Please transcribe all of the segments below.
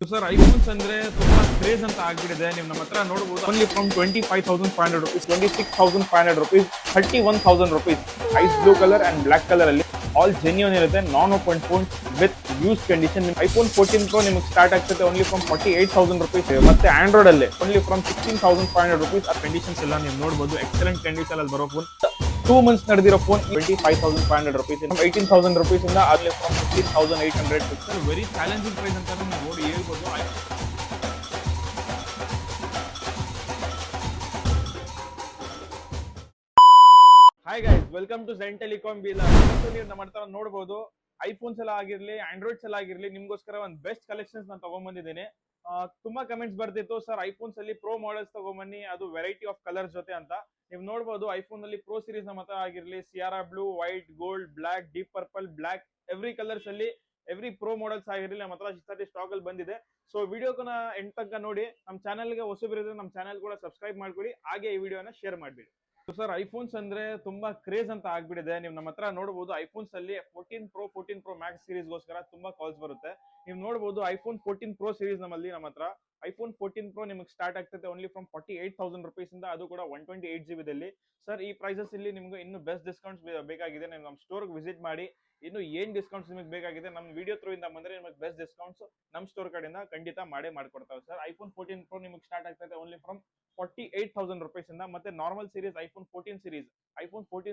Sir iPhones ಅಂದ್ರೆ ತುಂಬಾ craze ಅಂತ ಆಗ್ಬಿಟ್ಟಿದೆ. ನೀವು ನಮ್ಮ ಹತ್ರ ನೋಡಬಹುದು only from 25,500 rupees, 26,500 rupees, 31,000 rupees. Ice blue colour and black colour ಅಲ್ಲಿ ಆಲ್ ಜೆನ್ಯೂನ್ ಇರುತ್ತೆ. Non open phone with use condition. IPhone 14 Pro ನಿಮಗೆ ಸ್ಟಾರ್ಟ್ ಆಗ್ತದೆ ಓನ್ಲಿ ಫ್ರಮ್ 48,000 rupees. ಮತ್ತೆ ಆಂಡ್ರಾಯ್ಡ್ ಅಲ್ಲಿ ಓನ್ಲಿ ಫ್ರಮ್ 16,500 rupees. ಆ ಕಂಡೀಷನ್ಸ್ ಎಲ್ಲ ನೀವು ನೋಡಬಹುದು. ಎಕ್ಸಲೆಂಟ್ ಕಂಡೀಷನ್ ಅಲ್ಲಿ ಬರೋ ಫೋನ್. 2 months ನಡೆದಿರೋ ಫೋನ್ 25,500 rupees, 18,000 rupees ಇಂದ ಅಲ್ಲಿ ಫ್ರಮ್ 15,800. ವೆರಿ ಚಾಲೆಂಜಿಂಗ್ ಪ್ರೈಸ್ ಅಂತ ನೀವು ನೋಡಿ ಹೇಳ್ಬೋದು. Hi guys, welcome to Zen telecom ಬೀಲಾ. ನೀವು ನಮ್ಮ ಹತ್ರ ನೋಡಬಹುದು ಐಫೋನ್ಸ್ ಎಲ್ಲ ಆಗಿರ್ಲಿ, ಆಂಡ್ರಾಯ್ಡ್ಸ್ ಎಲ್ಲ ಆಗಿರ್ಲಿ, ನಿಮ್ಗೋಸ್ಕರ ಒಂದು ಬೆಸ್ಟ್ ಕಲೆಕ್ಷನ್ಸ್ ನಾನು ತಗೊಂಡ್ಬಂದಿದ್ದೀನಿ. ತುಂಬಾ ಕಮೆಂಟ್ಸ್ ಬರ್ತಿತ್ತು, ಸರ್ ಐಫೋನ್ಸ್ ಅಲ್ಲಿ ಪ್ರೋ ಮಾಡೆಲ್ಸ್ ತಗೊಂಬನ್ನಿ, ಅದು ವೆರೈಟಿ ಆಫ್ ಕಲರ್ಸ್ ಜೊತೆ ಅಂತ. ನೀವು ನೋಡಬಹುದು ಐಫೋನ್ ಅಲ್ಲಿ ಪ್ರೋ ಸೀರೀಸ್ ನಮ್ಮ ಹತ್ರ ಆಗಿರ್ಲಿ, sierra blue, white, gold, black, deep purple, black, every colours ಅಲ್ಲಿ ಎವ್ರಿ ಪ್ರೋ ಮಾಡೆಲ್ಸ್ ಆಗಿರ್ಲಿ ನಮ್ಮ ಹತ್ರ ಸ್ಟಾಕ್ ಅಲ್ಲಿ ಬಂದಿದೆ. ಸೊ ವಿಡಿಯೋನ ಎಂಡ್ ತನಕ ನೋಡಿ. ನಮ್ಮ ಚಾನಲ್ಗೆ ಹೊಸಬರಿದ್ರೆ ನಮ್ಮ ಚಾನಲ್ ಕೂಡ ಸಬ್ಸ್ಕ್ರೈಬ್ ಮಾಡ್ಕೊಳ್ಳಿ, ಹಾಗೆ ಈ ವಿಡಿಯೋನ ಶೇರ್ ಮಾಡಬೇಡಿ. ಸರ್ ಐಫೋನ್ಸ್ ಅಂದ್ರೆ ತುಂಬಾ ಕ್ರೇಜ್ ಅಂತ ಆಗ್ಬಿಟ್ಟಿದೆ. ನೀವು ನಮ್ಮ ಹತ್ರ ನೋಡಬಹುದು ಐಫೋನ್ಸ್ ಅಲ್ಲಿ 14 Pro Max ಸೀರೀಸ್ ಗೋಸ್ಕರ ತುಂಬಾ ಕಾಲ್ಸ್ ಬರುತ್ತೆ. ನೀವು ನೋಡಬಹುದು ಐಫೋನ್ 14 Pro ಸೀರೀಸ್ ನಮ್ಮ ಹತ್ರ ಐಫೋನ್ 14 Pro ನಿಮಗೆ ಸ್ಟಾರ್ಟ್ ಆಗ್ತದೆ ಓನ್ಲಿ ಫ್ರಮ್ 48,000 rupees ಇಂದ, ಅದು ಕೂಡ 128GB ದಲ್ಲಿ. ಸರ್ ಈ ಪ್ರೈಸಸ್ ಇಲ್ಲಿ ನಿಮ್ಗೆ ಇನ್ನು ಬೆಸ್ಟ್ ಡಿಸ್ಕೌಂಟ್ಸ್ ಬೇಕಾಗಿದೆ, ನೀವು ನಮ್ಮ ಸ್ಟೋರ್ಗೆ ವಿಸಿಟ್ ಮಾಡಿ. ಇನ್ನು ಏನ್ ಡಿಸ್ಕೌಂಟ್ಸ್ ನಿಮಗೆ ಬೇಕಾಗಿದೆ ನಮ್ಮ ವಿಡಿಯೋ ಥ್ರೂ ಇಂದ ಬಂದ್ರೆ ನಿಮಗೆ ಬೆಸ್ಟ್ ಡಿಸ್ಕೌಂಟ್ಸ್ ನಮ್ಮ ಸ್ಟೋರ್ ಕಡೆಯಿಂದ ಖಂಡಿತ ಮಾಡ್ಕೊಡ್ತಾವೆ ಸರ್. ಐಫೋನ್ 14 Pro ನಿಮಗೆ ಸ್ಟಾರ್ಟ್ ಆಗ್ತದೆ ಓನ್ಲಿ ಫ್ರಮ್ 48,000 rupees ಇಂದ. ಮತ್ತೆ ನಾರ್ಮಲ್ ಸೀರೀಸ್ ಐಫೋನ್ 14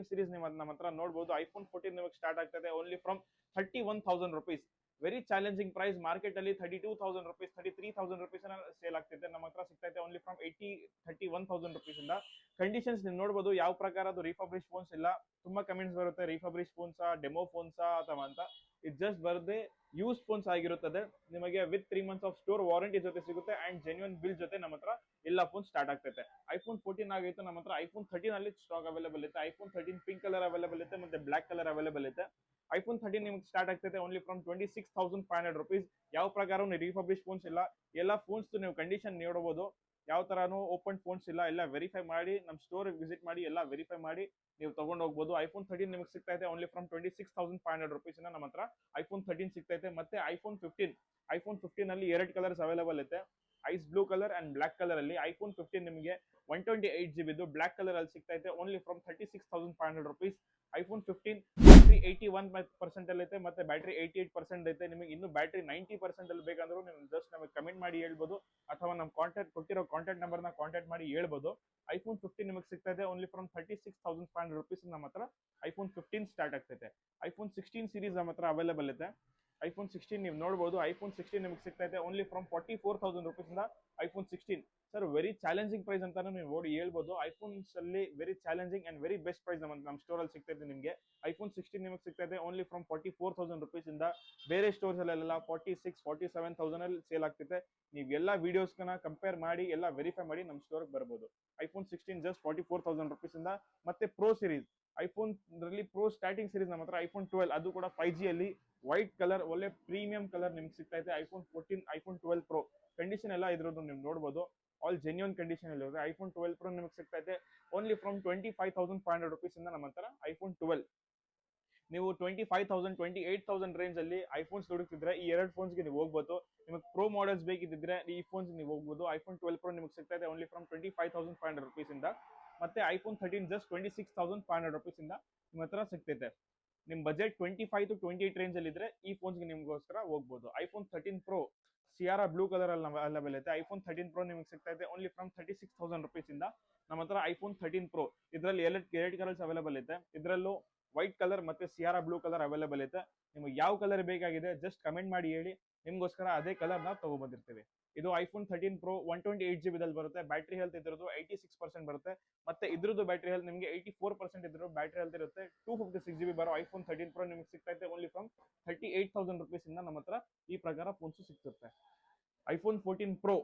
ಸೀರೀಸ್ ನೀವು ನಮ್ಮ ಹತ್ರ ನೋಡಬಹುದು. ಐಫೋನ್ 14 ನಿಮಗೆ ಸ್ಟಾರ್ಟ್ ಆಗ್ತದೆ only from 31,000 rupees. Very challenging price. Market ಅಲ್ಲಿ 32,000 rupees, 33,000 rupees ಸೇಲ್ ಆಗ್ತಿದೆ. ನಮ್ಮ ಹತ್ರ ಸಿಗ್ತೈತೆ ಓನ್ಲಿ ಫ್ರಮ್ 31,000 rupees ಇಂದ. ಕಂಡೀಷನ್ಸ್ ನೀವು ನೋಡಬಹುದು ಯಾವ ಪ್ರಕಾರ ಅದು ರಿಫರ್ಬಿಶ್ ಫೋನ್ಸ್ ಇಲ್ಲ. ತುಂಬಾ ಕಮೆಂಟ್ಸ್ ಬರುತ್ತೆ, ರಿಫರ್ಬಿಶ್ ಫೋನ್ಸ್, ಡೆಮೋ ಫೋನ್ಸ್ ಅಥವಾ ಅಂತ. ಇದು ಜಸ್ಟ್ ಬರದೆ ಯೂಸ್ ಫೋನ್ಸ್ ಆಗಿರುತ್ತದೆ. ನಿಮಗೆ with 3 months of store warranty ಜೊತೆ ಸಿಗುತ್ತೆ ಅಂಡ್ ಜೆನ್ಯೂನ್ ಬಿಲ್ ಜೊತೆ ನಮ್ಮ ಹತ್ರ ಎಲ್ಲ ಫೋನ್ ಸ್ಟಾರ್ಟ್ ಆಗ್ತೈತೆ. ಐಫೋನ್ 14 ಆಗಿತ್ತು ನಮ್ಮ ಹತ್ರ ಐಫೋನ್ 13 ಅಲ್ಲಿ ಸ್ಟಾಕ್ ಅವೈಲೇಬಲ್ ಇರುತ್ತೆ. ಐಫೋನ್ 13 ಪಿಂಕ್ ಕಲರ್ ಅವೈಲೇಬಲ್ ಇರುತ್ತೆ, ಮತ್ತೆ ಬ್ಲಾಕ್ ಕಲರ್ ಅವೈಲೇಬಲ್ ಇರುತ್ತೆ. ಐಫೋನ್ 13 ನಿಮಗೆ ಸ್ಟಾರ್ಟ್ ಆಗ್ತೈತೆ ಓನ್ಲಿ ಫ್ರಮ್ 26,500 rupees. ಯಾವ ಪ್ರಕಾರ ರಿಫರ್ಬಿಶ್ ಫೋನ್ಸ್ ಇಲ್ಲ, ಎಲ್ಲ ಫೋನ್ಸ್ ನೀವು ಕಂಡೀಷನ್ ನೋಡಬಹುದು. ಯಾವ ತರಾನು ಓಪನ್ ಫೋನ್ಸ್ ಇಲ್ಲ, ಎಲ್ಲ ವೆರಿಫೈ ಮಾಡಿ ನಮ್ಮ ಸ್ಟೋರ್ ವಿಸಿಟ್ ಮಾಡಿ, ಎಲ್ಲ ವೆರಿಫೈ ಮಾಡಿ ನೀವು ತಗೊಂಡು ಹೋಗ್ಬೋದು. ಐಫೋನ್ 13 ನಿಮಗೆ ಸಿಗ್ತೈತೆ ಓನ್ಲಿ ಫ್ರಮ್ 26,500 rupees ಇಂದ ನಮ್ಮ ಹತ್ರ ಐಫೋನ್ 13 ಸಿಗ್ತೈತೆ. ಮತ್ತೆ ಐಫೋನ್ 15 ಅಲ್ಲಿ 2 ಕಲರ್ಸ್ ಅವೈಲೇಬಲ್ ಇರುತ್ತೆ, ice blue colour and black colour ಅಲ್ಲಿ. ಐಫೋನ್ 15 ನಿಮಗೆ 128GB ಬ್ಲಾಕ್ ಕಲರ್ ಅಲ್ಲಿ ಸಿಗ್ತೈತೆ only from 36,500 rupees. IPhone 15 battery 81% ಅಲ್ಲಿ ಐತೆ, ಮತ್ತೆ ಬ್ಯಾಟ್ರಿ 88% ಐತೆ. ನಿಮಗೆ ಇನ್ನು ಬ್ಯಾಟ್ರಿ 90% ಅಲ್ಲಿ ಬೇಕಂದ್ರೂ ನೀವು ಜಸ್ಟ್ ನಮಗೆ ಕಮೆಂಟ್ ಮಾಡಿ ಹೇಳ್ಬೋದು, ಅಥವಾ ನಮ್ಮ ಕೊಟ್ಟಿರೋ ಕಾಂಟ್ಯಾಕ್ಟ್ ನಂಬರ್ನ ಕಾಂಟ್ಯಾಕ್ಟ್ ಮಾಡಿ ಹೇಳ್ಬೋದು. ಐಫೋನ್ 15 ನಿಮಗೆ ಸಿಗ್ತದೆ ಓನ್ಲಿ ಫ್ರಮ್ 36,500 rupees ನಮ್ಮ ಹತ್ರ ಐಫೋನ್ 15 ಸ್ಟಾರ್ಟ್ ಆಗ್ತೈತೆ. ಐಫೋನ್ 16 ಸೀರೀಸ್ ನಮ್ಮ ಹತ್ರ ಅವೈಲೇಬಲ್ ಇದೆ. ಐಫೋನ್ 16 ನೀವು ನೋಡಬಹುದು. ಐಫೋನ್ 16 ನಿಮಗೆ ಸಿಗ್ತೈತೆ ಓನ್ಲಿ ಫ್ರಮ್ 44,000 rupees ಇಂದ ಐಫೋನ್ 16. ಸರ್ ವೆರಿ ಚಾಲೆಂಜಿಂಗ್ ಪ್ರೈಸ್ ಅಂತಾನು ನೀವು ನೋಡಿ ಹೇಳ್ಬೋದು. ಐಫೋನ್ಸ್ ಅಲ್ಲಿ very challenging and very best price ನಮ್ಮ ಸ್ಟೋರ್ ಅಲ್ಲಿ ಸಿಗ್ತೈತೆ ನಿಮಗೆ. ಐಫೋನ್ 16 ನಿಮಗೆ ಸಿಗ್ತೈತೆ ಓನ್ಲಿ ಫ್ರಮ್ 44,000 rupees ಇಂದ. ಬೇರೆ ಸ್ಟೋರ್ಸ್ ಅಲ್ಲೆಲ್ಲ 46, 47,000 ಅಲ್ಲಿ ಸೇಲ್ ಆಗ್ತೈತೆ. ನೀವು ಎಲ್ಲ ವಿಡಿಯೋಸ್ನ ಕಂಪೇರ್ ಮಾಡಿ, ಎಲ್ಲ ವೆರಿಫೈ ಮಾಡಿ ನಮ್ಮ ಸ್ಟೋರ್ಗೆ ಬರ್ಬೋದು. ಐಫೋನ್ 16 ಜಸ್ಟ್ 44,000 rupees ಇಂದ. ಮತ್ತೆ ಪ್ರೋ ಸೀರೀಸ್ ಐಫೋನ್ ರಲ್ಲಿ ಪ್ರೋ ಸ್ಟಾರ್ಟಿಂಗ್ ಸೀರೀಸ್ ನಮ್ಮ ಹತ್ರ ಐಫೋನ್ 12, ಅದು ಕೂಡ 5G ಅಲ್ಲಿ ವೈಟ್ ಕಲರ್ ಒಳ್ಳೆ ಪ್ರೀಮಿಯಂ ಕಲರ್ ನಿಮ್ಗೆ ಸಿಗ್ತೈತೆ. ಐಫೋನ್ 14, ಐಫೋನ್ 12 Pro ಕಂಡೀಷನ್ ಎಲ್ಲ ಇದ್ರದ್ದು ನೀವು ನೋಡಬಹುದು. ಆಲ್ ಜೆನ್ಯೂನ್ ಕಂಡೀಷನ್ ಅಲ್ಲಿ ಇದೆ. ಐಫೋನ್ 12 Pro ನಿಮಗೆ ಸಿಗ್ತೈತೆ ಓನ್ಲಿ ಫ್ರಮ್ 25,500 rupees ಇಂದ ನಮ್ಮ ಹತ್ರ ಐಫೋನ್ 12. ನೀವು 25,000, 28,000 ರೇಂಜ್ ಅಲ್ಲಿ ಐಫೋನ್ಸ್ ಹುಡುಕ್ತಿದ್ರೆ ಈ ಎರಡು ಫೋನ್ಸ್ಗೆ ನೀವು ಹೋಗ್ಬೋದು. ನಿಮಗೆ ಪ್ರೋ ಮಾಡೆಲ್ಸ್ ಬೇಕಿದ್ರೆ ಈ ಫೋನ್ಸ್ ನೀವು ಹೋಗ್ಬೋದು. ಐಫೋನ್ 12 Pro ನಿಮಗೆ ಸಿಗ್ತೈತೆ ಓನ್ಲಿ ಫ್ರಮ್ 25,500 rupees ಇಂದ. ಮತ್ತೆ ಐಫೋನ್ 13 ಜಸ್ಟ್ 26,500 rupees ಇಂದ ನಿಮ್ಮ ಹತ್ರ ಸಿಗ್ತೈತೆ. ನಿಮ್ ಬಜೆಟ್ 25 to 28 ರೇಂಜ್ ಅಲ್ಲಿ ಇದ್ರೆ ಈ ಫೋನ್ಸ್ಗೆ ನಿಮ್ಗೋಸ್ಕರ ಹೋಗ್ಬೋದು. IPhone 13 Pro Sierra blue colour ಅಲ್ಲಿ ಅವೈಲೇಬಲ್ ಐತೆ. ಐಫೋನ್ 13 Pro ನಿಮಗೆ ಸಿಗ್ತೈತೆ ಓನ್ಲಿ ಫ್ರಮ್ 36,000 rupees ಇಂದ ನಮ್ಮ ಹತ್ರ ಐಫೋನ್ 13 Pro. ಇದರಲ್ಲಿ ಎರಡು ಕಲರ್ಸ್ ಅವೈಲೇಬಲ್ ಐತೆ. ಇದರಲ್ಲೂ ವೈಟ್ ಕಲರ್ ಮತ್ತೆ ಸಿಯಾರಾ ಬ್ಲೂ ಕಲರ್ ಅವೈಲೇಬಲ್ ಐತೆ. ನಿಮಗೆ ಯಾವ ಕಲರ್ ಬೇಕಾಗಿದೆ ಜಸ್ಟ್ ಕಮೆಂಟ್ ಮಾಡಿ ಹೇಳಿ, ನಿಮ್ಗೋಸ್ಕರ ಅದೇ ಕಲರ್ ನಾವು ತಗೊಬಂದಿರ್ತೀವಿ. ಇದು ಐಫೋನ್ 13 Pro 128GB ದಲ್ಲಿ ಬರುತ್ತೆ. ಬ್ಯಾಟ್ರಿ ಹೆಲ್ತ್ ಇದ್ರದ್ದು 86% ಬರುತ್ತೆ. ಮತ್ತೆ ಇದ್ರದ್ದು ಬ್ಯಾಟ್ರಿ ಹೆಲ್ತ್ ನಿಮಗೆ 84% ಇದ್ರದ್ದು ಬ್ಯಾಟ್ರಿ ಹೆಲ್ತ್ ಇರುತ್ತೆ. 256GB ಬರೋ ಐಫೋನ್ 13 Pro ನಿಮಗೆ ಸಿಗ್ತೈತೆ ಓನ್ಲಿ ಫ್ರಮ್ 38,000 rupees ಇಂದ ನಮ್ಮ ಹತ್ರ ಈ ಪ್ರಕಾರ ಫೋನ್ಸ್ ಸಿಗ್ತಿರುತ್ತೆ. ಐಫೋನ್ 14 Pro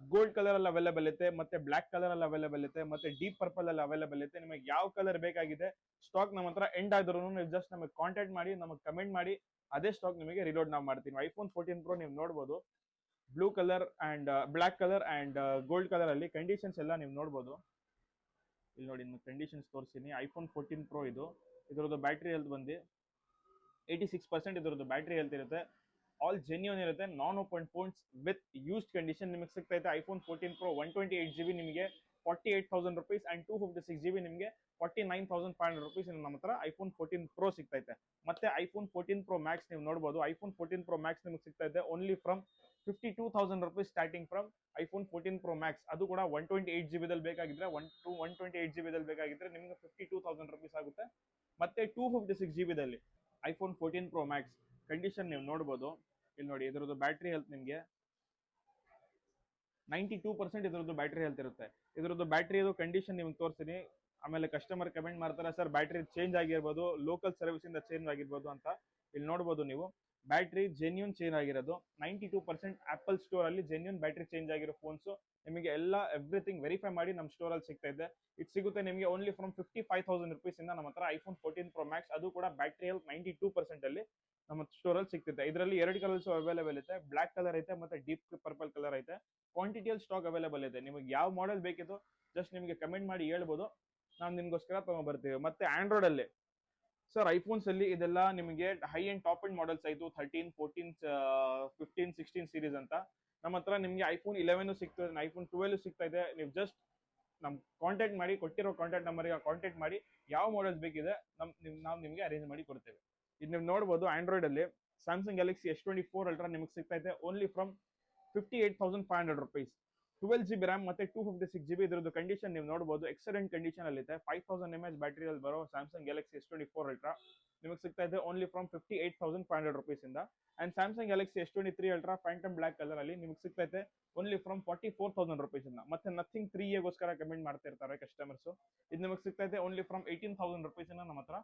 ಗೋಲ್ಡ್ ಕಲರ್ ಅಲ್ಲಿ ಅವೈಲೇಬಲ್ ಐತೆ, ಮತ್ತೆ ಬ್ಲಾಕ್ ಕಲರ್ ಅಲ್ಲಿ ಅವೈಲೇಬಲ್ ಐತೆ, ಮತ್ತೆ ಡೀಪ್ ಪರ್ಪಲ್ ಅಲ್ಲಿ ಅವೈಲೇಬಲ್ ಐತೆ. ನಿಮಗೆ ಯಾವ ಕಲರ್ ಬೇಕಾಗಿದೆ ಸ್ಟಾಕ್ ನಮ್ಮ ಹತ್ರ ಎಂಡ್ ಆದ್ರೂ ನೀವು ಜಸ್ಟ್ ನಮಗೆ ಕಾಂಟ್ಯಾಕ್ಟ್ ಮಾಡಿ, ನಮಗೆ ಕಮೆಂಟ್ ಮಾಡಿ, ಅದೇ ಸ್ಟಾಕ್ ನಿಮಗೆ ರಿಲೋಡ್ ನಾವು ಮಾಡ್ತೀವಿ. ಐಫೋನ್ 14 Pro ನೀವು ನೋಡಬಹುದು blue colour and black colour and gold colour ಅಲ್ಲಿ. ಕಂಡೀಷನ್ಸ್ ಎಲ್ಲ ನೀವು ನೋಡಬಹುದು. ಇಲ್ಲಿ ನೋಡಿ ನಿಮ್ಗೆ ಕಂಡೀಷನ್ಸ್ ತೋರಿಸ್ತೀನಿ. ಐಫೋನ್ 14 Pro ಇದರದ್ದು ಬ್ಯಾಟ್ರಿ ಹೆಲ್ತ್ ಬಂದು 86% ಇದರದ್ದು ಬ್ಯಾಟ್ರಿ ಹೆಲ್ತ್ ಇರುತ್ತೆ. ಆಲ್ ಜೆನ್ಯೂನ್ ಇರುತ್ತೆ, non open phones with used condition ನಿಮಗೆ ಸಿಗ್ತೈತೆ. ಐಫೋನ್ 14 Pro 128GB ನಿಮಗೆ 48,000 rupees ಅಂಡ್ 256GB ನಿಮಗೆ 49,500 rupees ನಮ್ಮ ಹತ್ರ ಐಫೋನ್ 14 Pro ಸಿಗ್ತೈತೆ. ಮತ್ತೆ ಐಫೋನ್ 14 Pro Max ನೀವು ನೋಡಬಹುದು. ಐಫೋನ್ 14 Pro Max ನಿಮಗೆ ಸಿಗ್ತೈತೆ only from 52,000 rupees starting from iPhone 14 Pro Max. ಅದು ಕೂಡ 128GB ದಲ್ಲಿ ಬೇಕಾಗಿದ್ರೆ 128GB ದಲ್ಲಿ ಬೇಕಾಗಿದ್ರೆ ನಿಮಗೆ 52,000 rupees ಆಗುತ್ತೆ. ಮತ್ತೆ 256GB ದಲ್ಲಿ ಐಫೋನ್ 14 Pro Max ಕಂಡೀಷನ್ ನೀವು ನೋಡಬಹುದು. ಇಲ್ಲಿ ನೋಡಿ, ಇದರದ್ದು ಬ್ಯಾಟ್ರಿ ಹೆಲ್ತ್ ನಿಮಗೆ 92% ಇದರದ್ದು ಬ್ಯಾಟ್ರಿ ಹೆಲ್ತ್ ಇರುತ್ತೆ. ಇದರದ್ದು ಬ್ಯಾಟ್ರಿ ಕಂಡೀಷನ್ ನಿಮ್ಗೆ ತೋರಿಸ್ತೀನಿ. ಆಮೇಲೆ ಕಸ್ಟಮರ್ ಕಮೆಂಟ್ ಮಾಡ್ತಾರೆ, ಸರ್ ಬ್ಯಾಟ್ರಿ ಚೇಂಜ್ ಆಗಿರ್ಬೋದು, ಲೋಕಲ್ ಸರ್ವಿಸ್ ಇಂದ ಚೇಂಜ್ ಆಗಿರ್ಬೋದು ಅಂತ. ಇಲ್ಲಿ ನೋಡಬಹುದು ನೀವು, ಬ್ಯಾಟ್ರಿ ಜೆನ್ಯೂನ್ ಚೇಂಜ್ ಆಗಿರೋದು. 92% ಆಪಲ್ ಸ್ಟೋರ್ ಅಲ್ಲಿ ಜೆನ್ಯೂನ್ ಬ್ಯಾಟ್ರಿ ಚೇಂಜ್ ಆಗಿರೋ ಫೋನ್ಸ್ ನಿಮಗೆ ಎಲ್ಲ ಎವ್ರಿಥಿಂಗ್ ವೆರಿಫೈ ಮಾಡಿ ನಮ್ಮ ಸ್ಟೋರ್ ಅಲ್ಲಿ ಸಿಗ್ತಾ ಇದೆ. ಇದು ಸಿಗುತ್ತೆ ನಿಮಗೆ ಓನ್ಲಿ ಫ್ರಮ್ 55,000 rupees ಇಂದ ನಮ್ಮ ಹತ್ರ ಐಫೋನ್ 14 Pro Max. ಅದು ಕೂಡ ಬ್ಯಾಟ್ರಿ ಹೆಲ್ತ್ 92% ಅಲ್ಲಿ ನಮ್ಮ ಸ್ಟೋರ್ ಅಲ್ಲಿ ಸಿಗ್ತಿದೆ. ಇದರಲ್ಲಿ 2 ಕಲರ್ಸ್ ಅವೈಲೇಬಲ್ ಇದೆ, ಬ್ಲಾಕ್ ಕಲರ್ ಐತೆ ಮತ್ತೆ ಡೀಪ್ ಪರ್ಪಲ್ ಕಲರ್ ಐತೆ. ಕ್ವಾಂಟಿಟಿಯಲ್ಲಿ ಸ್ಟಾಕ್ ಅವೈಲೇಬಲ್ ಇದೆ. ನಿಮಗೆ ಯಾವ ಮಾಡೆಲ್ ಬೇಕಿತ್ತು ಜಸ್ಟ್ ನಿಮಗೆ ಕಮೆಂಟ್ ಮಾಡಿ ಹೇಳ್ಬೋದು, ನಾವು ನಿಮ್ಗೋಸ್ಕರ ತಗೊಂಡ್ಬರ್ತೀವಿ. ಮತ್ತೆ ಆಂಡ್ರಾಯ್ಡ್ ಅಲ್ಲಿ ಸರ್ ಐಫೋನ್ಸ್ ಅಲ್ಲಿ ಇದೆಲ್ಲ ನಿಮಗೆ high and top and models ಆಯ್ತು, 13, 14, 15, 16 ಸೀರೀಸ್ ಅಂತ. ನಮ್ಮ ಹತ್ರ ನಿಮಗೆ ಐಫೋನ್ 11 ಸಿಗ್ತದೆ, ಐಫೋನ್ 12 ಸಿಗ್ತಾ ಇದೆ. ನೀವು ಜಸ್ಟ್ ನಮ್ ಕಾಂಟ್ಯಾಕ್ಟ್ ಮಾಡಿ, ಕೊಟ್ಟಿರೋ ಕಾಂಟ್ಯಾಕ್ಟ್ ನಂಬರ್ಗೆ ಕಾಂಟ್ಯಾಕ್ಟ್ ಮಾಡಿ ಯಾವ ಮಾಡೆಲ್ಸ್ ಬೇಕಿದೆ ನಾವು ನಿಮಗೆ ಅರೇಂಜ್ ಮಾಡಿ ಕೊಡ್ತೇವೆ. ಇದು ನೀವು ನೋಡಬಹುದು. ಆಂಡ್ರಾಯ್ಡ್ ಅಲ್ಲಿ ಸ್ಯಾಮ್ಸಂಗ್ ಗ್ಯಾಲಕ್ಸಿ S24 Ultra ನಿಮಗೆ ಸಿಗ್ತಾ ಇದೆ only from 58,500 rupees. 12GB RAM ಮತ್ತೆ 256GB. ಇದರದ್ದು ಕಂಡೀಷನ್ ನೀವು ನೋಡಬಹುದು, ಎಕ್ಸಲೆಂಟ್ ಕಂಡೀಷನ್ ಅಲ್ಲಿ ಇದೆ. 5000 mAh ಬ್ಯಾಟರಿ ಅಲ್ಲಿ ಬರೋ ಸ್ಯಾಮ್ಸಂಗ್ ಗ್ಯಾಲಕ್ಸಿ S24 Ultra ನಿಮಗೆ ಸಿಗ್ತಾ ಇದೆ ಓನ್ಲಿ ಫ್ರಮ್ 58,500 rupees ಇಂದ. And Samsung Galaxy S23 Ultra Phantom block colour ಅಲ್ಲಿ ನಿಮಗೆ ಸಿಗ್ತಾ ಇದೆ ಓನ್ಲಿ ಫ್ರಮ್ 44,000 rupees ಇಂದ. ಮತ್ತೆ ನಥಿಂಗ್ 3A ಗೋಸ್ಕರ ಕಮೆಂಟ್ ಮಾಡ್ತಾ ಇರ್ತಾರೆ ಕಸ್ಟಮರ್ಸ್. ಇದು ನಿಮಗೆ ಸಿಗ್ತಾ ಇದೆ ಓನ್ಲಿ ಫ್ರಮ್ 18,000 rupees ಇಂದ ನಮ್ಮ ಹತ್ರ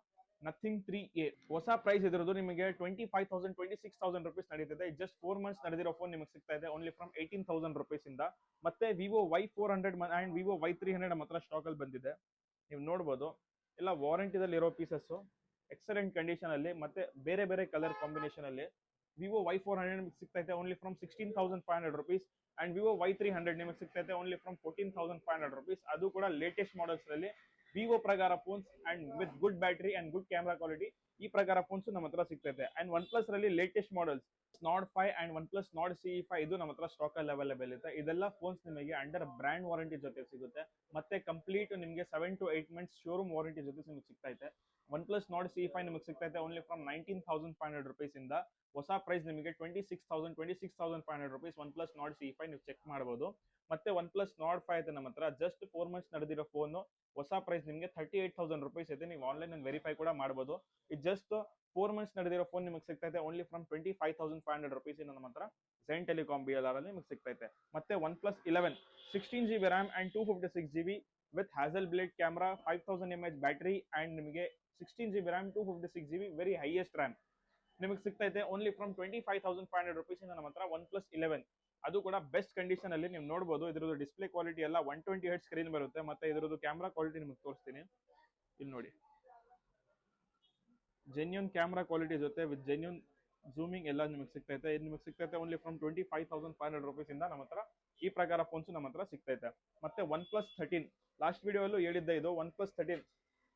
ನಥಿಂಗ್ 3A. ಹೊಸ ಪ್ರೈಸ್ ಇದ್ರದ್ದು ನಿಮಗೆ 25,000 26,000 rupees ನಡೀತಿದೆ. ಜಸ್ಟ್ 4 months ನಡೆದಿರೋ ಫೋನ್ ನಿಮಗೆ ಸಿಗ್ತಾ ಇದೆ ಓನ್ಲಿ ಫ್ರಮ್ 18,000 rupees ಇಂದ. ಮತ್ತೆ Vivo Y400 and Vivo Y300 ನಮ್ಮ ಹತ್ರ ಸ್ಟಾಕ್ ಅಲ್ಲಿ ಬಂದಿದೆ. ನೀವು ನೋಡಬಹುದು, ಎಲ್ಲ ವಾರಂಟಿದಲ್ಲಿ ಇರೋ ಪೀಸಸ್, ಎಕ್ಸಲೆಂಟ್ ಕಂಡೀಷನ್ ಅಲ್ಲಿ ಮತ್ತೆ ಬೇರೆ ಬೇರೆ ಕಲರ್ ಕಾಂಬಿನೇಷನ್ ಅಲ್ಲಿ. ವಿವೋ Y400 ನಿಮಗೆ ಸಿಗ್ತಾ ಇದೆ only from 16,500 rupees and Vivo Y300 ನಿಮಗೆ ಸಿಗ್ತಾ ಇದೆ ಓನ್ಲಿ ಫ್ರಮ್ 14,500 rupees. ಅದು ಕೂಡ ಲೇಟೆಸ್ಟ್ ಮಾಡೆಲ್ಸ್ ಅಲ್ಲಿ ವಿವೋ ಪ್ರಕಾರ phones and with good battery and good camera quality. ಈ ಪ್ರಕಾರ ಫೋನ್ಸ್ ನಮ್ಮ ಹತ್ರ ಸಿಗ್ತಾ ಇದೆ. ಅಂಡ್ ಒನ್ ಪ್ಲಸ್ ರಲ್ಲಿ latest models Nadu 5 and one plus Nadu CE5 ಇದು ನಮ್ಮ ಹತ್ರ ಸ್ಟಾಕ್ ಅಲ್ಲಿ ಅವೈಲೇಬಲ್ ಇದೆ. ಇದೆಲ್ಲ ಫೋನ್ಸ್ ನಿಮಗೆ ಅಂಡರ್ ಬ್ರ್ಯಾಂಡ್ ವಾರಂಟಿ ಜೊತೆ ಸಿಗುತ್ತೆ. ಮತ್ತೆ ಕಂಪ್ಲೀಟ್ ನಿಮಗೆ 7 to 8 months ಶೋರೂಮ್ ವಾರಂಟಿ ಜೊತೆ ನಿಮಗೆ ಸಿಗ್ತಾ ಇದೆ. ಒನ್ ಪ್ಲಸ್ ನಾಡ್ CE5 ನಿಮಗೆ ಸಿಗ್ತಾ ಇದೆ ಓನ್ಲಿ ಫ್ರಮ್ 19,500 rupees ಇಂದ. ಹೊಸ ಪ್ರೈಸ್ ನಿಮಗೆ 26,500 rupees ಒನ್ ಪ್ಲಸ್ ನಾಡ್ CE5 ನೀವು ಚೆಕ್ ಮಾಡಬಹುದು. ಮತ್ತೆ ಒನ್ ಪ್ಲಸ್ ನಾಡ್ 5 ಇದೆ ನಮ್ಮ ಹತ್ರ, ಜಸ್ಟ್ 4 months ನಡೆದಿರೋ ಫೋನ್. ಹೊಸ ಪ್ರೈಸ್ ನಿಮಗೆ 38,000 rupees ಇದೆ. ನೀವು ಆನ್ಲೈನ್ ಅಲ್ಲಿ ವೆರಿಫೈ ಕೂಡ ಮಾಡಬಹುದು. ಇದು ಜಸ್ಟ್ 4 months ನಡೆದಿರೋ ಫೋನ್ ನಿಮಗೆ ಸಿಗ್ತಾ ಇದೆ ಓನ್ಲಿ ಫ್ರಮ್ 25,500 rupees ಇಂದ ನಮ್ಮ ಹತ್ರ ಝೆನ್ ಟೆಲಿಕಾಂ BLR ಅಲ್ಲಿ ನಿಮಗೆ ಸಿಗ್ತಾ ಇದೆ. ಮತ್ತೆ one plus 11 16GB RAM and 256GB with hassle blade camera, 5000 mAh battery and ನಿಮಗೆ 16GB RAM 256GB very highest RAM ನಿಮಗೆ ಸಿಗ್ತಾ ಇದೆ ಓನ್ಲಿ ಫ್ರಮ್ 25,500 rupees ಇಂದ ನಮ್ಮ ಹತ್ರ ಒನ್ ಪ್ಲಸ್ 11. ಅದು ಕೂಡ ಬೆಸ್ಟ್ ಕಂಡೀಷನ್ ಅಲ್ಲಿ ನೀವು ನೋಡಬಹುದು. ಇದರದ್ದು ಡಿಸ್ಪ್ಲೇ ಕ್ವಾಲಿಟಿ ಎಲ್ಲ 120 Hz ಸ್ಕ್ರೀನ್ ಬರುತ್ತೆ. ಮತ್ತೆ ಇದರದ್ದು ಕ್ಯಾಮ್ರಾ ಕ್ವಾಲಿಟಿ ನಿಮಗೆ ತೋರಿಸ್ತೀನಿ. ಇಲ್ಲಿ ನೋಡಿ, ಜೆನ್ಯೂನ್ ಕ್ಯಾಮ್ರಾ ಕ್ವಾಲಿಟಿ ಜೊತೆ ವಿತ್ ಜೆನ್ಯೂನ್ ಝೂಮಿಂಗ್ ಎಲ್ಲ ನಿಮಗೆ ಸಿಗ್ತೈತೆ. ಇದು ನಿಮಗೆ ಸಿಗ್ತೈತೆ ಓನ್ಲಿ ಫ್ರಮ್ 25,500 rupees ಇಂದ ನಮ್ಮ ಹತ್ರ ಈ ಪ್ರಕಾರ ಫೋನ್ಸ್ ನಮ್ಮ ಹತ್ರ ಸಿಗ್ತೈತೆ. ಮತ್ತೆ ಒನ್ ಪ್ಲಸ್ 13 ಲಾಸ್ಟ್ ವಿಡಿಯೋಲ್ಲೂ ಹೇಳಿದ್ದೆ, ಇದು one plus 13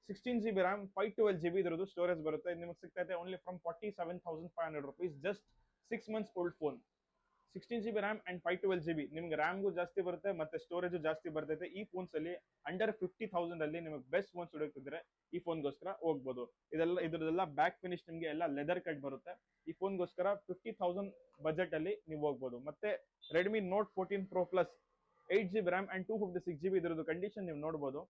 16GB RAM 512GB ಇದರದ್ದು ಸ್ಟೋರೇಜ್ ಬರುತ್ತೆ. ಇದು ನಿಮಗೆ ಸಿಗ್ತೈತೆ only from 47,500 rupees. Just 6 months old phone. 16GB RAM and 512GB ನಿಮ್ಗೆ ರ್ಯಾಮ್ಗೂ ಜಾಸ್ತಿ ಬರುತ್ತೆ ಮತ್ತೆ ಸ್ಟೋರೇಜ್ ಜಾಸ್ತಿ ಬರ್ತೈತೆ. ಈ ಫೋನ್ಸ್ ಅಲ್ಲಿ ಅಂಡರ್ 50,000 ಅಲ್ಲಿ ನಿಮಗೆ ಬೆಸ್ಟ್ ಫೋನ್ಸ್ ಹುಡುಕ್ತಿದ್ರೆ ಈ ಫೋನ್ಗೋಸ್ಕರ ಹೋಗ್ಬೋದು. ಇದರದೆಲ್ಲ ಬ್ಯಾಕ್ ಫಿನಿಶ್ ನಿಮಗೆ ಎಲ್ಲ ಲೆದರ್ ಕಟ್ ಬರುತ್ತೆ. ಈ ಫೋನ್ಗೋಸ್ಕರ 50,000 ಬಜೆಟ್ ಅಲ್ಲಿ ನೀವು ಹೋಗ್ಬೋದು. ಮತ್ತೆ Redmi note 14 Pro Plus 8GB RAM and 256GB ಇದರದ್ದು ಕಂಡೀಷನ್ ನೀವು ನೋಡಬಹುದು.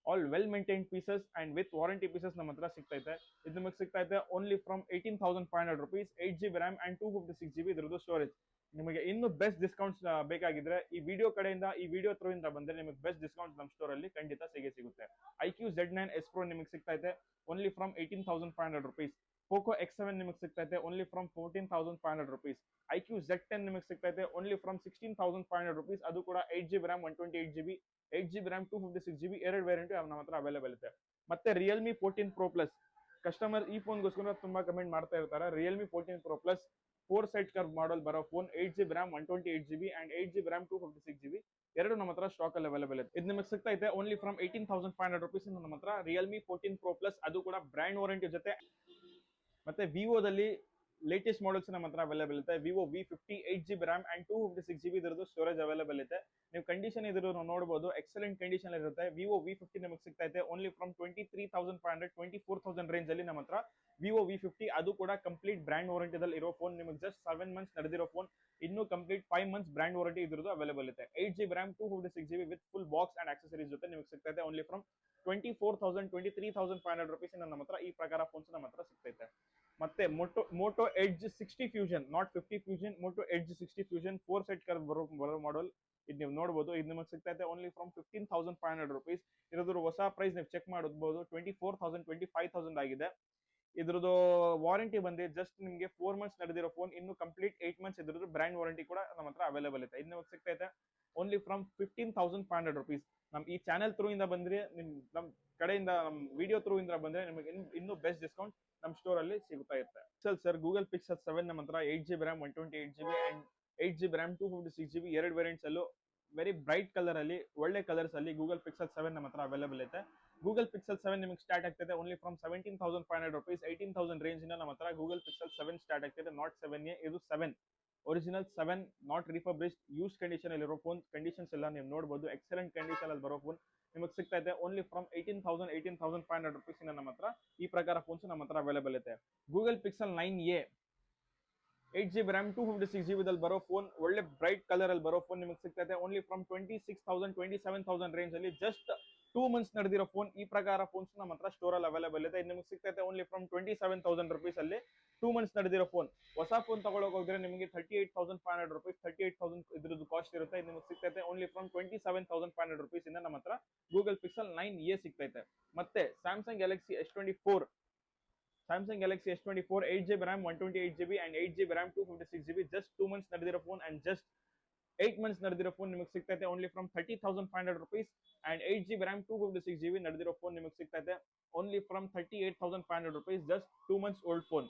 All well maintained pieces and with warranty pieces ನಮ್ಮ ಹತ್ರ ಸಿಗ್ತೈತೆ. ಇದು ನಿಮಗೆ ಸಿಗ್ತೈತೆ only from 18,500 rupees 8GB RAM and 256GB ಇದರದ್ದು ಸ್ಟೋರೇಜ್. ನಿಮಗೆ ಇನ್ನು ಬೆಸ್ಟ್ ಡಿಸ್ಕೌಂಟ್ಸ್ ಬೇಕಾಗಿದ್ರೆ ಈ ವಿಡಿಯೋ ಕಡೆಯಿಂದ, ಈ ವಿಡಿಯೋ ಥ್ರೂ ಇಂದ ಬಂದ್ರೆ ನಿಮಗೆ ಬೆಸ್ಟ್ ಡಿಸ್ಕೌಂಟ್ ನಮ್ಮ ಸ್ಟೋರ್ ಅಲ್ಲಿ ಖಂಡಿತ ಸಿಗುತ್ತೆ. IQ Z9 S Pro ನಿಮಗೆ ಸಿಗ್ತೈತೆ only from 18,500 rupees. Poco X7 ನಿಮಗೆ ಸಿಗ್ತೈತೆ only from 14,500 rupees. IQ Z10 ನಿಮಗೆ ಸಿಗ್ತೈತೆ ಓನ್ಲಿ ಫ್ರಮ್ 16,500 rupees. ಅದು ಕೂಡ 8GB RAM 128GB 8GB RAM 256GB ಎರಡು ವೇರಿಯಂಟ್ ನಮ್ಮ ಹತ್ರ ಅವೈಲೇಬಲ್ ಇದೆ. ಮತ್ತೆ ರಿಯಲ್ಮಿ 14 Pro Plus ಕಸ್ಟಮರ್ ಈ ಫೋನ್ಗೋಸ್ಕರ ತುಂಬಾ ಕಮೆಂಟ್ ಮಾಡ್ತಾ ಇರ್ತಾರೆ. Realme 14 Pro Plus 4 side curve model ಬರೋ phone, 8GB RAM 128GB and 8GB RAM 256GB ಎರಡು ನಮ್ಮ ಹತ್ರ ಸ್ಟಾಕ್ ಅಲ್ಲಿ ಅವೈಲೇಬಲ್ ಇದೆ. ಇದು ನಿಮಗೆ ಸಿಗ್ತೈತೆ ಓನ್ಲಿ ಫ್ರಮ್ 18,500 rupees ನಮ್ಮ ಹತ್ರ ರಿಯಲ್ಮಿ 14 Pro Plus. ಅದು ಕೂಡ ಬ್ರ್ಯಾಂಡ್ ವಾರಂಟಿ ಜೊತೆ. ಮತ್ತೆ ವಿವೋದಲ್ಲಿ ಲೇಟೆಸ್ಟ್ ಮಾಡಲ್ಸ್ ನಮ್ಮ ಹತ್ರ ಅವೈಲೇಬಲ್ ಇದೆ. Vivo V50 8GB RAM and 256GB ಇದರದ್ದು ಸ್ಟೋರೇಜ್ ಅವೈಲೇಬಲ್ ಇದೆ. ನೀವು ಕಂಡೀಷನ್ ಇದ್ರು ನೋಡಬಹುದು, ಎಕ್ಸಲೆಂಟ್ ಕಂಡೀಷನ್ ಇರುತ್ತೆ. ವಿವೋ V50 ನಿಮಗೆ ಸಿಗ್ತಾ ಇದೆ ಓನ್ಲಿ ಫ್ರಮ್ 23,500 24,000 ರೇಂಜ್ ಅಲ್ಲಿ ನಮ್ಮ ಹತ್ರ ವಿವೋ V50. ಅದು ಕೂಡ ಕಂಪ್ಲೀಟ್ ಬ್ರ್ಯಾಂಡ್ ವಾರಂಟಿದಲ್ಲಿ ಇರೋ ಫೋನ್. ನಿಮಗೆ ಜಸ್ಟ್ 7 ಮಂತ್ಸ್ ನಡೆದಿರೋ ಫೋನ್, ಇನ್ನು ಕಂಪ್ಲೀಟ್ 5 ಮಂತ್ಸ್ ಬ್ರ್ಯಾಂಡ್ ವಾರಂಟಿ ಇದ್ರದ್ದು ಅವೈಲೇಬಲ್ ಇದೆ. 8GB RAM 256GB with full box and accessories ಜೊತೆ ನಿಮಗೆ ಸಿಗ್ತಾ ಇದೆ ಓನ್ಲಿ ಫ್ರಮ್ 24,000 23,500 ರುಪೀಸ್ ನಮ್ಮ ಹತ್ರ ಈ ಪ್ರಕಾರ ಫೋನ್ಸ್ ನಮ್ಮ ಹತ್ರ ಸಿಗ್ತೈತೆ. ಮತ್ತೆ Moto Edge 60 fusion, not 50 fusion, Moto Edge 60 fusion 4 set curve ಬರೋ ಮಾಡಲ್ ಇದು ನೀವು ನೋಡಬಹುದು. ಇದು ನಿಮಗೆ ಸಿಗ್ತಾ ಇದೆ ಓನ್ಲಿ ಫ್ರಮ್ 15,500 ರುಪೀಸ್. ಇದ್ರ ಹೊಸ ಪ್ರೈಸ್ ನೀವು ಚೆಕ್ ಮಾಡಬಹುದು, 24,000 25,000 ಆಗಿದೆ. ಇದ್ರದ್ದು ವಾರಂಟಿ ಬಂದು ಜಸ್ಟ್ ನಿಮಗೆ 4 ಮಂತ್ಸ್ ನಡೆದಿರೋ ಫೋನ್, ಇನ್ನು ಕಂಪ್ಲೀಟ್ 8 ಮಂತ್ಸ್ ಇದ್ರದ್ದು ಬ್ರ್ಯಾಂಡ್ ವಾರಂಟಿ ಕೂಡ ನಮ್ಮ ಹತ್ರ ಅವೈಲೇಬಲ್ ಇದೆ. ಇದು ನಿಮಗೆ ಸಿಗ್ತಾ ಇದೆ ಓನ್ಲಿ ಫ್ರಮ್ 15,500 ರುಪೀಸ್. ನಮ್ ಈ ಚಾನೆಲ್ ಥ್ರೂ ಇಂದ ಬಂದ್ರೆ, ನಮ್ ಕಡೆಯಿಂದ ನಮ್ ವಿಡಿಯೋ ಥ್ರೂ ಇಂದ ಬಂದ್ರೆ ನಿಮಗೆ ಇನ್ನೂ ಬೆಸ್ಟ್ ಡಿಸ್ಕೌಂಟ್ ನಮ್ಮ ಸ್ಟೋರ್ ಅಲ್ಲಿ ಸಿಗುತ್ತಾ ಇರುತ್ತೆ. ಸರ್ ಗೂಗಲ್ Pixel 7 ನಮ್ಮ ಹತ್ರ 8GB RAM 128GB and 8GB RAM 256GB ಎರಡು ವೇರಿಯಂಟ್ಸ್ ಅಲ್ಲೂ ವೆರಿ ಬ್ರೈಟ್ ಕಲರ್ ಅಲ್ಲಿ, ಒಳ್ಳೆ ಕಲರ್ಸ್ ಅಲ್ಲಿ ಗೂಗಲ್ Pixel 7 ನಮ್ಮ ಹತ್ರ ಅವೈಲೇಬಲ್ ಇದೆ. ಗೂಗಲ್ Pixel 7 ನಿಮಗೆ ಸ್ಟಾರ್ಟ್ ಆಗ್ತಿದೆ ಓನ್ಲಿ ಫ್ರಮ್ 17,500 ರುಪೀಸ್. 18,000 ರೇಂಜ್ ಇಂದ ನಮ್ಮ ಹತ್ರ ಗೂಗಲ್ Pixel 7 ಸ್ಟಾರ್ಟ್ ಆಗ್ತಿದೆ. ನಾಟ್ 7A, ಇದು 7 original 7, not refurbished, use condition ಅಲ್ಲಿ ಇರೋ ಫೋನ್. ಕಂಡೀಷನ್ಸ್ ಎಲ್ಲ ನೀವು ನೋಡಬಹುದು, ಎಕ್ಸಲೆಂಟ್ ಕಂಡೀಷನ್ ಅಲ್ಲಿ ಬರೋ ಫೋನ್ ನಿಮಗೆ ಸಿಗ್ತಾ ಇದೆ ಓನ್ಲಿ ಫ್ರಮ್ 18,500 ರುಪೀಸ್ ಇಂದ ನಮ್ಮ ಹತ್ರ ಈ ಪ್ರಕಾರ ಫೋನ್ಸ್ ನಮ್ಮ ಹತ್ರ ಅವೈಲೇಬಲ್ ಇದೆ. Google Pixel 9A 8GB RAM 256GB ದಲ್ಲಿ ಬರೋ ಫೋನ್, ಒಳ್ಳೆ ಬ್ರೈಟ್ ಕಲರ್ ಅಲ್ಲಿ ಬರೋ ಫೋನ್ ನಿಮಗೆ ಸಿಗ್ತಾ ಇದೆ ಓನ್ಲಿ ಫ್ರಮ್ 26,000 27,000 ರೇಂಜ್ ಅಲ್ಲಿ. ಜಸ್ಟ್ 2 ಮಂತ್ಸ್ ನಡೆದಿರೋ ಫೋನ್, ಈ ಪ್ರಕಾರ ಫೋನ್ಸ್ ನಮ್ಮ ಹತ್ರ ಸ್ಟೋರ್ ಅಲ್ಲಿ ಅವೈಲೇಬಲ್ ಇದೆ. ಇದು ನಿಮಗೆ ಸಿಗ್ತಾ ಇದೆ ಓನ್ಲಿ ಫ್ರಮ್ 27,000 ರುಪೀಸ್ ಅಲ್ಲಿ 2 ಮಂತ್ಸ್ ನಡೆದಿರೋ ಫೋನ್. ಹೊಸ ಫೋನ್ ತಗೊಳ್ಳೋಕೆ ಹೋದ್ರೆ ನಿಮಗೆ 38,500 ರುಪೀಸ್, 38,000 ಇದ್ರದ್ದು ಕಾಸ್ಟ್ ಇರುತ್ತೆ. ಇದು ನಿಮಗೆ ಸಿಗ್ತಾ ಇದೆ ಓನ್ಲಿ ಫ್ರಮ್ 27,500 ರುಪೀಸ್ ಇಂದ ನಮ್ಮ ಹತ್ರ ಗೂಗಲ್ Pixel 9A ಸಿಗ್ತೈತೆ. ಮತ್ತೆ Samsung Galaxy S24 8GB RAM 128GB and 8GB RAM 256GB just 2 months ನಡೆದಿರೋ ಫೋನ್ ಅಂಡ್ ಜಸ್ಟ್ 8 ಮಂತ್ಸ್ ನಡೆದಿರೋ ಫೋನ್ ನಿಮಗೆ ಸಿಗ್ತೈತೆ only from 30,500 rupees. And 8GB RAM 256GB ನಡೆದಿರೋ ಫೋನ್ ನಿಮಗೆ ಸಿಗ್ತೈತೆ only from 38,500 rupees. Just 2 months old phone.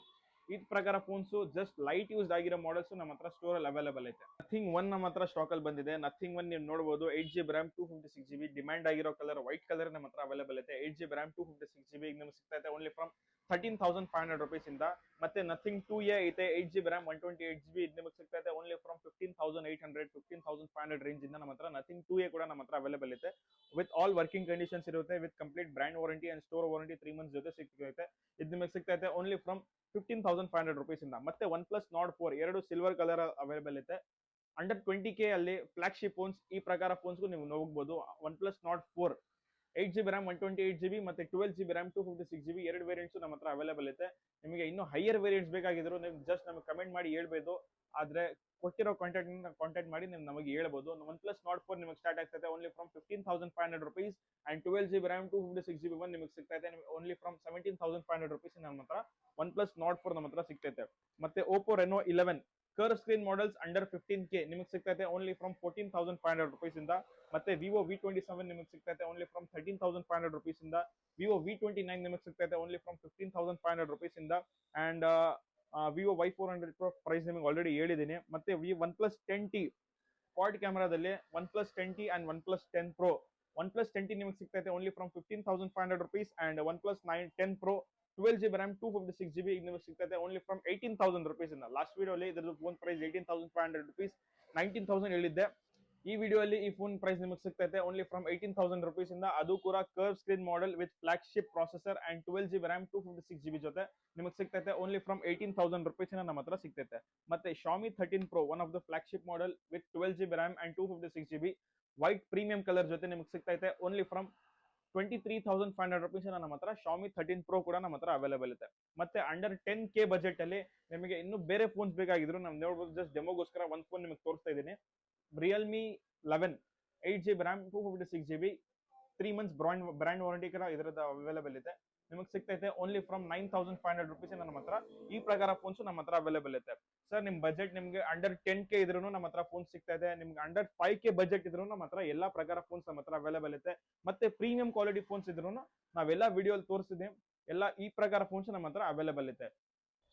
ಈ ಪ್ರಕಾರ phones just light use ಆಗಿರೋ ಮಾಡಲ್ಸ್ ನಮ್ಮ ಹತ್ರ ಸ್ಟೋರ್ ಅಲ್ಲಿ ಅವೈಲೇಬಲ್ ಐತೆ. ನಥಿಂಗ್ 1 ನಮ್ಮ ಹತ್ರ ಸ್ಟಾಕ್ ಅಲ್ಲಿ ಬಂದಿದೆ. ನಥಿಂಗ್ 1 ನೀವು ನೋಡಬಹುದು, 8GB ರ್ಯಾಮ್ 256GB ಡಿಮ್ಯಾಂಡ್ ಆಗಿರೋ ಕಲರ್ ವೈಟ್ ಕಲರ್ ನಮ್ಮ ಹತ್ರ ಅವೈಲೇಬಲ್ ಐತೆ. 8GB ರ್ಯಾಮ್ 256GB ನಿಮಗೆ ಸಿಗ್ತಾ ಇದೆ ಓನ್ಲಿ ಫ್ರಮ್ 13,500 ರುಪೀಸ್ ಇಂದ. ಮತ್ತೆ ನಥಿಂಗ್ 2A ಐತೆ, 8GB ರ್ಯಾಮ್ 128GB ಇದು ನಿಮಗೆ ಸಿಗ್ತಾ ಇದೆ ಓನ್ಲಿ ಫ್ರಮ್ 15,800 15,500 ರೇಂಜ್ ಇಂದ ನಮ್ಮ ಹತ್ರ ನಥಿಂಗ್ 2A ಕೂಡ ನಮ್ಮ ಹತ್ರ ಅವೈಲೇಬಲ್ ಐತೆ. ವಿತ್ ಆಲ್ ವರ್ಕಿಂಗ್ ಕಂಡೀಷನ್ಸ್ ಇರುತ್ತೆ, with complete brand warranty and store warranty 3 months ಜೊತೆ ಸಿಗ್ತೈತೆ. ಇದು ನಿಮಗೆ ಸಿಗ್ತಾ ಇದೆ ಓನ್ಲಿ ಫ್ರಮ್ 15,500 ರುಪೀಸ್ ಇಂದ. ಮತ್ತೆ OnePlus Nord 4 ಎರಡು ಸಿಲ್ವರ್ ಕಲರ್ ಅವೈಲೇಬಲ್ ಐತೆ. ಅಂಡರ್ 20K ಅಲ್ಲಿ ಫ್ಲಾಗ್ಶಿಪ್ ಫೋನ್ಸ್, ಈ ಪ್ರಕಾರ ಫೋನ್ಸ್ ನೀವು ನೋಡಬಹುದು. OnePlus Nord 4 8GB RAM 128GB ಮತ್ತೆ 12GB ರ್ಯಾಮ್ 256GB ಎರಡು ವೇರಿಯಂಟ್ಸ್ ನಮ್ಮ ಹತ್ರ ಅವೈಲೇಬಲ್ ಐತೆ. ನಿಮಗೆ ಇನ್ನೂ ಹೈಯರ್ ವೇರಿಯಂಟ್ಸ್ ಬೇಕಾಗಿದ್ರು ನೀವು ಜಸ್ಟ್ ನಮಗೆ ಕಮೆಂಟ್ ಮಾಡಿ ಹೇಳ್ಬೋದು. ಆದ್ರೆ ಕೊಟ್ಟಿರೋ ಕಾಂಟ್ಯಾಕ್ಟ್ ಮಾಡಿ ನೀವು ನಮಗೆ ಹೇಳ್ಬೋದು. OnePlus Nord 4 ನಿಮಗೆ ಸ್ಟಾರ್ಟ್ ಆಗ್ತದೆ only from 15,500 rupees and 12GB RAM 256GB one ನಿಮಗೆ ಸಿಗ್ತಾ ಇದೆ ಓನ್ಲಿ ಫ್ರಮ್ 17,500 ರುಪೀಸ್ ನಮ್ಮ ಹತ್ರ OnePlus Nord 4 ನಮ್ಮ ಹತ್ರ ಸಿಗ್ತೈತೆ. ಮತ್ತೆ Oppo Reno 11 curve screen models under 15K ನಿಮಗೆ ಸಿಗ್ತೈತೆ ಓನ್ಲಿ ಫ್ರಮ್ 14,500 ರುಪೀಸ್ ಇಂದ. ಮತ್ತೆ Vivo V27 ನಿಮಗೆ ಸಿಗ್ತೈತೆ ಓನ್ಲಿ ಫ್ರಮ್ 13,500 ರುಪೀಸ್ ಇಂದ. Vivo V29 ನಿಮಗೆ ಸಿಗ್ತೈತೆ ಓನ್ಲಿ ಫ್ರಮ್ 15,500 ರುಪೀಸ್ ಇಂದ. And Vivo Y400 Pro price ನಿಮಗೆ ಆಲ್ರೆಡಿ ಹೇಳಿದ್ದೀನಿ. ಮತ್ತೆ OnePlus 10T ಕ್ವಾಡ್ ಕ್ಯಾಮೆರಾದಲ್ಲಿ OnePlus 10T and OnePlus 10 Pro. OnePlus 10T ನಿಮಗೆ ಸಿಗ್ತೈತೆ only from 15,500 rupees and OnePlus 10 Pro 12GB RAM 256GB ನಿಮಗೆ ಸಿಗ್ತೈತೆ ಓನ್ಲಿ ಫ್ರಮ್ 18,000 ರುಪೀಸ್ ಇಂದ. ಲಾಸ್ಟ್ ವಿಡಿಯೋಲಿ ಇದ್ರದ್ದು ಫೋನ್ ಪ್ರೈಸ್ 18,500 ರುಪೀಸ್, 19,000 ಹೇಳಿದ್ದೆ. ಈ ವಿಡಿಯೋಲಿ ಈ ಫೋನ್ ಪ್ರೈಸ್ ನಿಮಗೆ ಸಿಗ್ತೈತೆ ಓನ್ಲಿ ಫ್ರಮ್ 18,000 ರುಪೀಸ್ ಇಂದ. ಅದು ಕೂಡ curve screen model with flagship processor and 12GB RAM 256GB ಜೊತೆ ನಿಮಗೆ ಸಿಗ್ತೈತೆ ಓನ್ಲಿ ಫ್ರಮ್ 18,000 ರುಪೀಸ್ ಇಂದ ನಮ್ಮ ಹತ್ರ ಸಿಗ್ತೈತೆ. ಮತ್ತೆ Xiaomi 13 Pro one of the flagship model with 12GB RAM and 256GB white premium colour ಜೊತೆ ನಿಮಗೆ ಸಿಗ್ತೈತೆ ಓನ್ಲಿ ಫ್ರಮ್ 23,500 ರುಪೀಸ್ ನಮ್ಮ ಹತ್ರ Xiaomi 13 Pro ಕೂಡ ನಮ್ಮ ಹತ್ರ ಅವೈಲೇಬಲ್ ಇದೆ. ಮತ್ತೆ ಅಂಡರ್ 10K ಬಜೆಟ್ ಅಲ್ಲಿ ನಿಮಗೆ ಇನ್ನೂ ಬೇರೆ ಫೋನ್ಸ್ ಬೇಕಾಗಿದ್ರು ನಾವು ನೋಡಬಹುದು. ಜಸ್ಟ್ ಡೆಮೋಗೋಸ್ಕರ ಒಂದು ಫೋನ್ ನಿಮಗೆ ತೋರಿಸ್ತಾ ಇದ್ದೀನಿ. Realme 11 8GB RAM 256GB 3 months brand warranty ಕೂಡ ಇದರದ ಅವೈಲೇಬಲ್ ಇದೆ. ನಿಮಗೆ ಸಿಗ್ತೈತೆ ಓನ್ಲಿ ಫ್ರಮ್ 9,500 ರುಪೀಸ್ ನಮ್ಮ ಹತ್ರ ಈ ಪ್ರಕಾರ ಫೋನ್ಸ್ ನಮ್ಮ ಹತ್ರ ಅವೈಲೇಬಲ್ ಇದೆ. ಸರ್ ನಿಮ್ ಬಜೆಟ್ ನಿಮ್ಗೆ ಅಂಡರ್ 10K ಇದ್ರೂ ನಮ್ಮ ಹತ್ರ ಫೋನ್ ಸಿಗ್ತಾ ಇದೆ. ನಿಮ್ಗೆ ಅಂಡರ್ 5K ಬಜೆಟ್ ಇದ್ರೂ ನಮ್ಮ ಹತ್ರ ಎಲ್ಲಾ ಪ್ರಕಾರ ಫೋನ್ಸ್ ನಮ್ಮ ಹತ್ರ ಅವೈಲೇಬಲ್ ಇದೆ. ಮತ್ತೆ ಪ್ರೀಮಿಯಂ ಕ್ವಾಲಿಟಿ ಫೋನ್ಸ್ ಇದ್ರೂ ನಾವೆಲ್ಲ ವಿಡಿಯೋ ತೋರಿಸಿದ್ವಿ. ಎಲ್ಲ ಈ ಪ್ರಕಾರ ಫೋನ್ಸ್ ನಮ್ಮ ಹತ್ರ ಅವೈಲೇಬಲ್ ಇದೆ.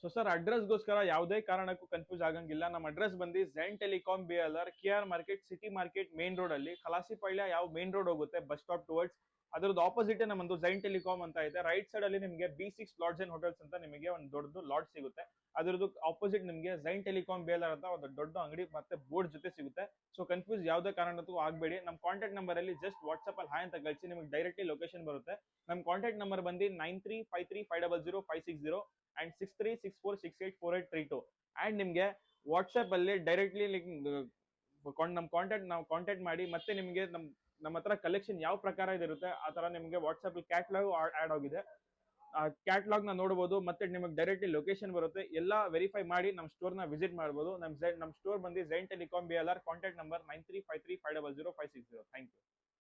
ಸೊ ಸರ್ ಅಡ್ರೆಸ್ಗೋಸ್ಕರ ಯಾವುದೇ ಕಾರಣಕ್ಕೂ ಕನ್ಫ್ಯೂಸ್ ಆಗಂಗಿಲ್ಲ. ನಮ್ಮ ಅಡ್ರೆಸ್ ಬಂದು Zen telecom BLR KR market city market main road ಅಲ್ಲಿ ಕಲಾಸಿಪಾಳ್ಯ ಯಾವ ಮೇನ್ ರೋಡ್ ಹೋಗುತ್ತೆ ಬಸ್ ಸ್ಟಾಪ್ ಟುವರ್ಡ್ಸ್ ಅದ್ರದ್ದು ಆಪೋಸಿಟ್ ನಮ್ಮದು ಝೈನ್ ಟೆಲಿಕಾಂ ಅಂತ ಇದೆ. ರೈಟ್ ಸೈಡ್ ಅಲ್ಲಿ ನಿಮಗೆ B6 ಲಾಡ್ಜ್ ಅಂಡ್ ಹೋಟೆಲ್ಸ್ ಅಂತ ನಿಮಗೆ ಒಂದು ದೊಡ್ಡದು ಲಾಡ್ಜ್ ಸಿಗುತ್ತೆ. ಅದ್ರದ್ದು ಆಪೋಸಿಟ್ ನಿಮಗೆ ಝೈನ್ ಟೆಲಿಕಾಂ BLR ಅಂತ ಒಂದು ದೊಡ್ಡ ಅಂಗಡಿ ಮತ್ತೆ ಬೋರ್ಡ್ ಜೊತೆ ಸಿಗುತ್ತೆ. ಸೊ ಕನ್ಫ್ಯೂಸ್ ಯಾವುದೇ ಕಾರಣಕ್ಕೂ ಆಗಬೇಡಿ. ನಮ್ಮ ಕಾಂಟ್ಯಾಕ್ಟ್ ನಂಬರ್ ಅಲ್ಲಿ ಜಸ್ಟ್ ವಾಟ್ಸ್ಆಪ್ ಅಲ್ಲಿ ಹಾಯ್ ಅಂತ ಕಳಿಸಿ, ನಿಮಗೆ ಡೈರೆಕ್ಟ್ಲಿ ಲೊಕೇಶನ್ ಬರುತ್ತೆ. ನಮ್ಮ ಕಾಂಟ್ಯಾಕ್ಟ್ ನಂಬರ್ ಬಂದು 9353500560 ಅಂಡ್ 6364684832. ಅಂಡ್ ನಿಮಗೆ ವಾಟ್ಸ್ಆಪ್ ಅಲ್ಲಿ ಡೈರೆಕ್ಟ್ಲಿ ನಮ್ಮ ಕಾಂಟ್ಯಾಕ್ಟ್ ಮಾಡಿ, ಮತ್ತೆ ನಿಮಗೆ ನಮ್ಮ ಹತ್ರ ಕಲೆಕ್ಷನ್ ಯಾವ ಪ್ರಕಾರ ಇರುತ್ತೆ ಆ ತರ ನಿಮಗೆ ವಾಟ್ಸ್ಆಪ್ ಕ್ಯಾಟ್ಲಾಗ್ ಆಡ್ ಆಗಿದೆ. ಕ್ಯಾಟ್ಲಾಗ್ ನ ನೋಡಬಹುದು, ಮತ್ತೆ ನಿಮಗೆ ಡೈರೆಕ್ಟ್ಲಿ ಲೊಕೇಶನ್ ಬರುತ್ತೆ. ಎಲ್ಲ ವೆರಿಫೈ ಮಾಡಿ ನಮ್ಮ ಸ್ಟೋರ್ ನ ವಿಸಿಟ್ ಮಾಡಬಹುದು. ನಮ್ಮ ಸ್ಟೋರ್ ಬಂದು Zain telecom BLR, contact number 9353500560. Thank you.